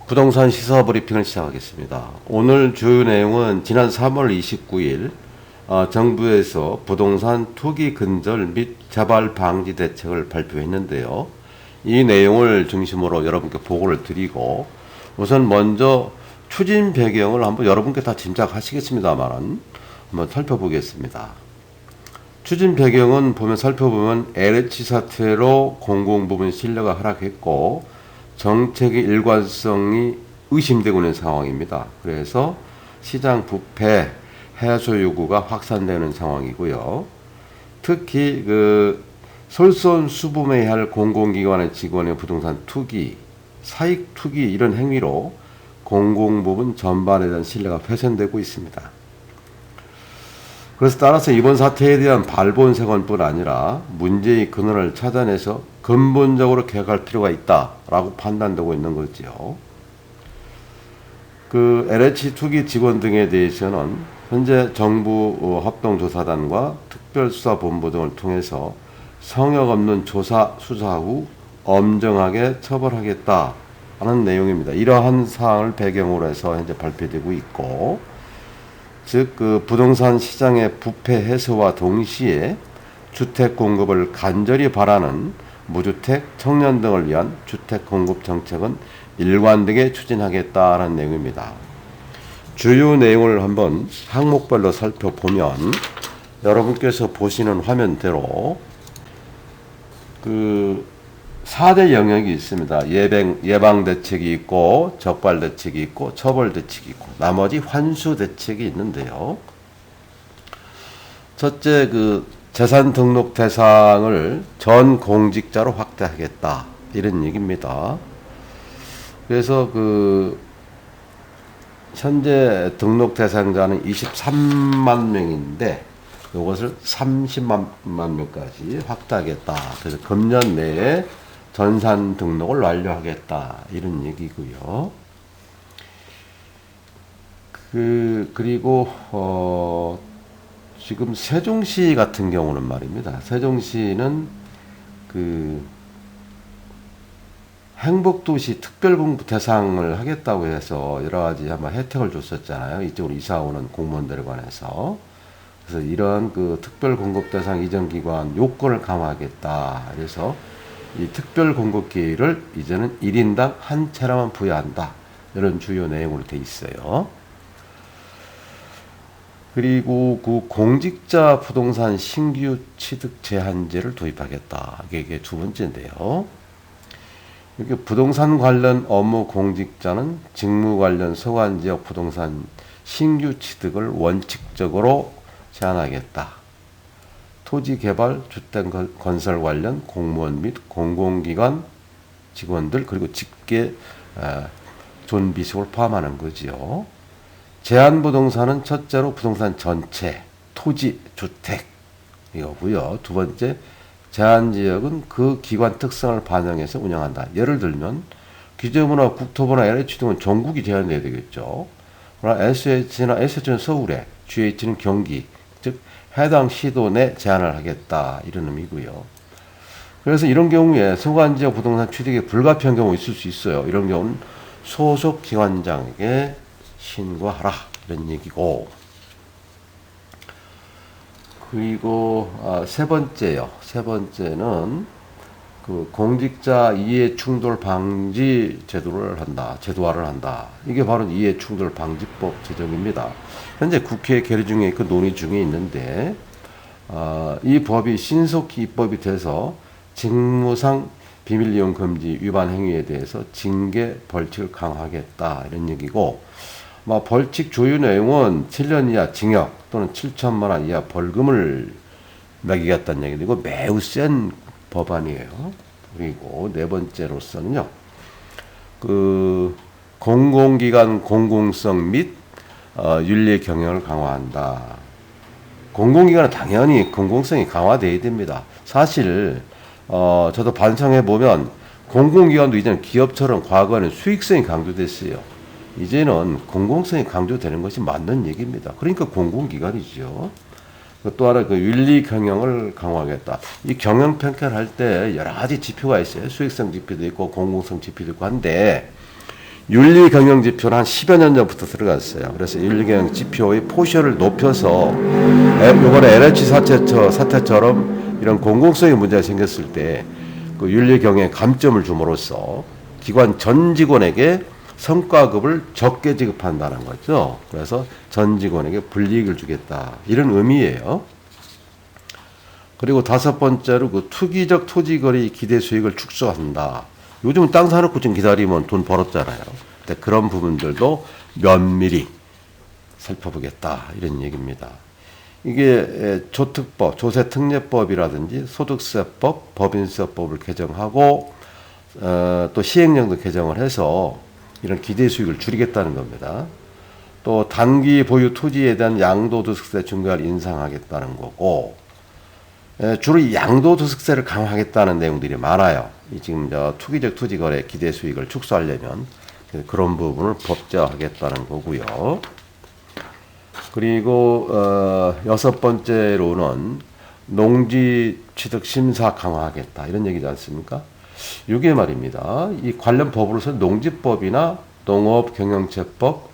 부동산 시사 브리핑을 시작하겠습니다. 오늘 주요 내용은 지난 3월 29일 정부에서 부동산 투기 근절 및 재발 방지 대책을 발표했는데요. 이 내용을 중심으로 여러분께 보고를 드리고, 우선 먼저 추진 배경을 한번 여러분께 다 짐작하시겠습니다만 한번 살펴보겠습니다. 추진 배경은 살펴보면 LH 사태로 공공부문 신뢰가 하락했고 정책의 일관성이 의심되고 있는 상황입니다. 그래서 시장 부패 해소 요구가 확산되는 상황이고요. 특히 솔선수범해야 할 공공기관의 직원의 부동산 투기, 사익 투기 이런 행위로 공공부문 전반에 대한 신뢰가 훼손되고 있습니다. 그래서 따라서 이번 사태에 대한 발본색원뿐 아니라 문제의 근원을 찾아내서 근본적으로 개혁할 필요가 있다라고 판단되고 있는 거죠. LH 투기 직원 등에 대해서는 현재 정부 합동조사단과 특별수사본부 등을 통해서 성역 없는 조사 수사 후 엄정하게 처벌하겠다는 내용입니다. 이러한 사항을 배경으로 해서 현재 발표되고 있고, 즉 부동산 시장의 부패 해소와 동시에 주택 공급을 간절히 바라는 무주택, 청년 등을 위한 주택 공급 정책은 일관되게 추진하겠다는 내용입니다. 주요 내용을 한번 항목별로 살펴보면 여러분께서 보시는 화면대로 4대 영역이 있습니다. 예방 대책이 있고, 적발 대책이 있고, 처벌 대책이 있고, 나머지 환수 대책이 있는데요. 첫째, 재산 등록 대상을 전 공직자로 확대하겠다, 이런 얘기입니다. 그래서 현재 등록 대상자는 23만 명인데 이것을 30만 명까지 확대하겠다. 그래서 금년 내에 전산 등록을 완료하겠다, 이런 얘기고요. 그리고 지금 세종시 같은 경우는 말입니다. 세종시는 행복도시 특별공급 대상을 하겠다고 해서 여러 가지 아마 혜택을 줬었잖아요. 이쪽으로 이사 오는 공무원들에 관해서. 그래서 이런 특별공급 대상 이전기관 요건을 강화하겠다. 그래서 이 특별공급기를 이제는 1인당 한 채라만 부여한다, 이런 주요 내용으로 되어 있어요. 그리고 공직자 부동산 신규 취득 제한제를 도입하겠다. 이게 두 번째인데요. 이렇게 부동산 관련 업무 공직자는 직무 관련 소관지역 부동산 신규 취득을 원칙적으로 제한하겠다. 토지개발, 주택건설 관련 공무원 및 공공기관 직원들, 그리고 직계 존비속을 포함하는 거지요. 제한부동산은 첫째로 부동산 전체, 토지, 주택 이거고요. 두 번째, 제한지역은 그 기관 특성을 반영해서 운영한다. 예를 들면 기재부나 국토부나 LH 등은 전국이 제한돼야 되겠죠. 그러나 SH나 SH는 서울에, GH는 경기, 즉 해당 시도 내 제한을 하겠다, 이런 의미고요. 그래서 이런 경우에 소관지역 부동산 취득이 불가피한 경우 있을 수 있어요. 이런 경우는 소속 기관장에게 신고하라, 이런 얘기고. 그리고 세 번째요. 세 번째는 공직자 이해충돌 방지 제도화를 한다. 이게 바로 이해충돌 방지법 제정입니다. 현재 국회 계류 중에 논의 중에 있는데, 이 법이 신속히 입법이 돼서 직무상 비밀이용 금지 위반 행위에 대해서 징계 벌칙을 강화하겠다, 이런 얘기고, 벌칙 조유 내용은 7년 이하 징역 또는 7천만 원 이하 벌금을 매기겠다는 얘기고, 이거 매우 센 법안이에요. 그리고 네 번째로서는요, 공공기관 공공성 및 윤리 경영을 강화한다. 공공기관은 당연히 공공성이 강화되어야 됩니다. 사실 저도 반성해 보면 공공기관도 이제는 기업처럼 과거에는 수익성이 강조됐어요. 이제는 공공성이 강조되는 것이 맞는 얘기입니다. 그러니까 공공기관이죠. 또 하나 윤리 경영을 강화하겠다. 이 경영 평가를 할 때 여러 가지 지표가 있어요. 수익성 지표도 있고 공공성 지표도 있고 한데, 윤리경영지표는 한 10여 년 전부터 들어갔어요. 그래서 윤리경영지표의 포션을 높여서 이번에 LH 사태처럼 이런 공공성의 문제가 생겼을 때 그 윤리경영에 감점을 줌으로써 기관 전 직원에게 성과급을 적게 지급한다는 거죠. 그래서 전 직원에게 불이익을 주겠다. 이런 의미예요. 그리고 다섯 번째로 그 투기적 토지거래 기대 수익을 축소한다. 요즘은 땅 사놓고 좀 기다리면 돈 벌었잖아요. 근데 그런 부분들도 면밀히 살펴보겠다. 이런 얘기입니다. 이게 조특법, 조세특례법이라든지 소득세법, 법인세법을 개정하고 또 시행령도 개정을 해서 이런 기대 수익을 줄이겠다는 겁니다. 또 단기 보유 토지에 대한 양도소득세 중과를 인상하겠다는 거고 주로 양도소득세를 강화하겠다는 내용들이 많아요. 지금 투기적 토지거래 기대 수익을 축소하려면 그런 부분을 법제화하겠다는 거고요. 그리고 여섯 번째로는 농지 취득 심사 강화하겠다 이런 얘기지 않습니까? 이게 말입니다. 이 관련 법으로서 농지법이나 농업경영체법,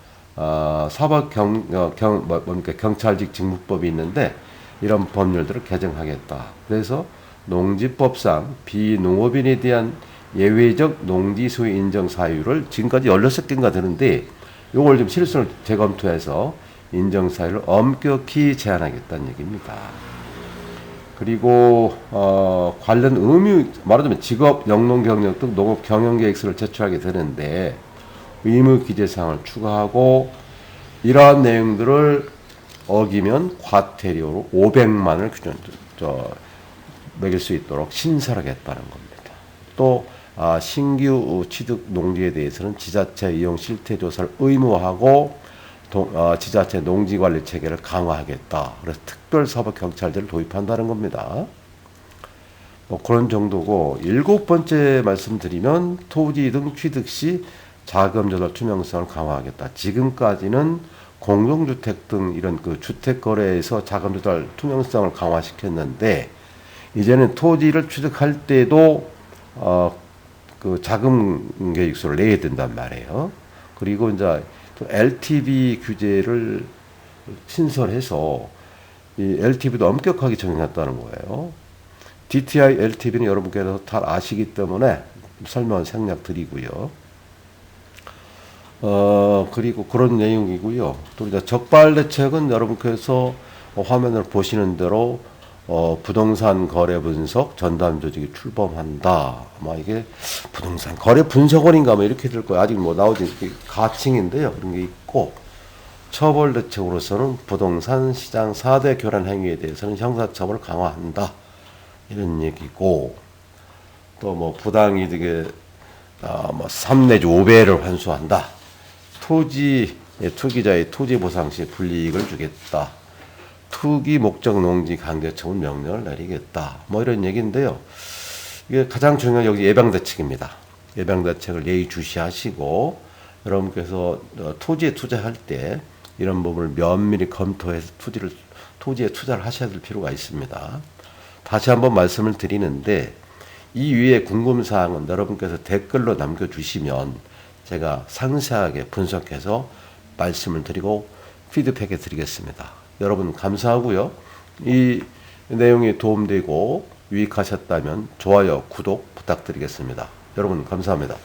경찰직 직무법이 있는데 이런 법률들을 개정하겠다. 그래서 농지법상 비농업인에 대한 예외적 농지 소유 인정 사유를 지금까지 16개인가 되는데 이걸 좀 실수를 재검토해서 인정 사유를 엄격히 제한하겠다는 얘기입니다. 그리고 관련 의무 말하자면 직업, 영농 경력 등 농업 경영 계획서를 제출하게 되는데 의무 기재 사항을 추가하고 이러한 내용들을 어기면 과태료로 500만을 매길 수 있도록 신설하겠다는 겁니다. 또 신규 취득 농지에 대해서는 지자체 이용 실태 조사를 의무화하고 지자체 농지관리 체계를 강화하겠다. 그래서 특별사법경찰제를 도입한다는 겁니다. 뭐 그런 정도고 일곱 번째 말씀드리면 토지 등 취득 시 자금 조달 투명성을 강화하겠다. 지금까지는 공동주택 등 이런 그 주택 거래에서 자금 조달 투명성을 강화시켰는데 이제는 토지를 취득할 때도 그 자금 계획서를 내야 된단 말이에요. 그리고 이제 또 LTV 규제를 신설해서 이 LTV도 엄격하게 적용했다는 거예요. DTI LTV는 여러분께서 잘 아시기 때문에 설명 생략 드리고요. 그리고 그런 내용이고요. 또 이제 적발 대책은 여러분께서 화면을 보시는 대로 부동산 거래 분석 전담 조직이 출범한다. 아마 이게 부동산 거래 분석원인가 뭐 이렇게 될 거예요. 아직 뭐 나오지 가칭인데요. 이런 게 있고 처벌 대책으로서는 부동산 시장 4대 교란 행위에 대해서는 형사처벌을 강화한다. 이런 얘기고 또 뭐 부당이득의 뭐 3 내지 5배를 환수한다. 투기자의 토지 보상 시 불이익을 주겠다. 투기 목적 농지 강제처분 명령을 내리겠다. 뭐 이런 얘기인데요. 이게 가장 중요한 여기 예방 대책입니다. 예방 대책을 예의주시하시고 여러분께서 토지에 투자할 때 이런 부분을 면밀히 검토해서 토지에 투자를 하셔야 될 필요가 있습니다. 다시 한번 말씀을 드리는데 이 위에 궁금사항은 여러분께서 댓글로 남겨주시면 제가 상세하게 분석해서 말씀을 드리고 피드백해 드리겠습니다. 여러분 감사하고요. 이 내용이 도움되고 유익하셨다면 좋아요, 구독 부탁드리겠습니다. 여러분 감사합니다.